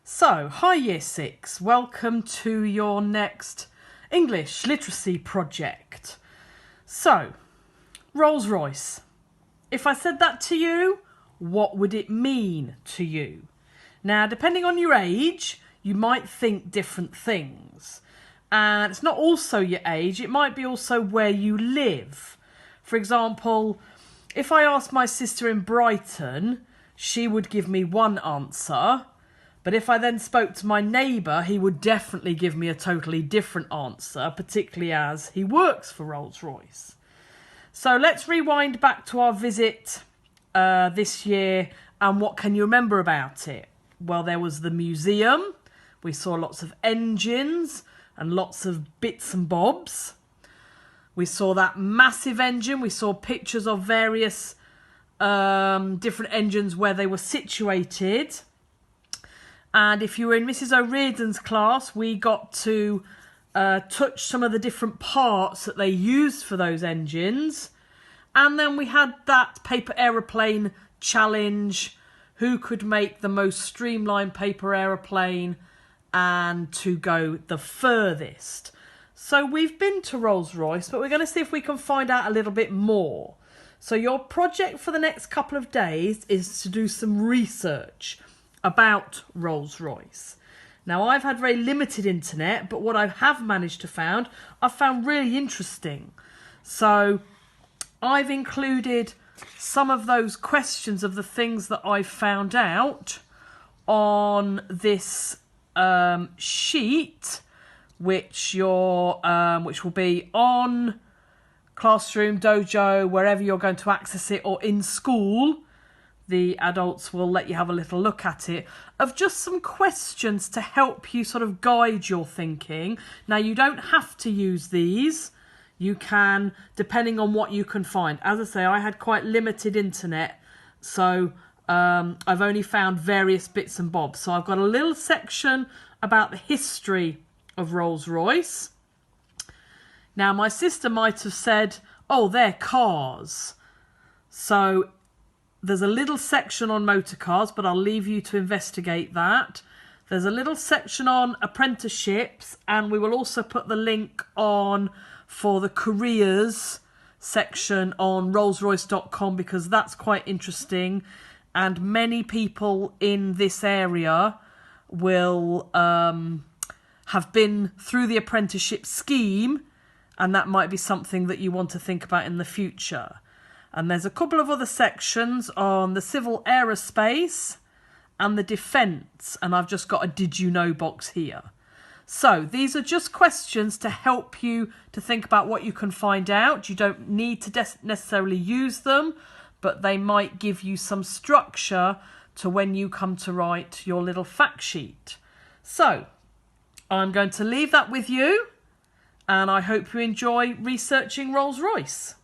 So, hi Year 6, welcome to your next English literacy project. So, Rolls-Royce. If I said that to you, what would it mean to you? Now, depending on your age, you might think different things. And it's not also your age, it might be also where you live. For example, if I asked my sister in Brighton, she would give me one answer. But if I then spoke to my neighbour, he would definitely give me a totally different answer, particularly as he works for Rolls-Royce. So let's rewind back to our visit this year, and what can you remember about it? Well, there was the museum. We saw lots of engines and lots of bits and bobs. We saw that massive engine. We saw pictures of various different engines where they were situated. And if you were in Mrs. O'Riordan's class, we got to touch some of the different parts that they used for those engines. And then we had that paper aeroplane challenge. Who could make the most streamlined paper aeroplane and to go the furthest? So we've been to Rolls-Royce, but we're going to see if we can find out a little bit more. So your project for the next couple of days is to do some research about Rolls-Royce. Now, I've had very limited internet, but what I have managed to find, I've found really interesting. So I've included some of those questions of the things that I've found out on this sheet, which will be on Classroom, Dojo, wherever you're going to access it, or in school. The adults will let you have a little look at it, of just some questions to help you sort of guide your thinking. Now, you don't have to use these. You can, depending on what you can find. As I say, I had quite limited internet, so I've only found various bits and bobs. So I've got a little section about the history of Rolls-Royce. Now, my sister might have said, oh, they're cars. So there's a little section on motor cars, but I'll leave you to investigate that. There's a little section on apprenticeships, and we will also put the link on for the careers section on rollsroyce.com, because that's quite interesting. And many people in this area will have been through the apprenticeship scheme, and that might be something that you want to think about in the future. And there's a couple of other sections on the civil aerospace and the defence. And I've just got a did you know box here. So these are just questions to help you to think about what you can find out. You don't need to necessarily use them, but they might give you some structure to when you come to write your little fact sheet. So I'm going to leave that with you, and I hope you enjoy researching Rolls-Royce.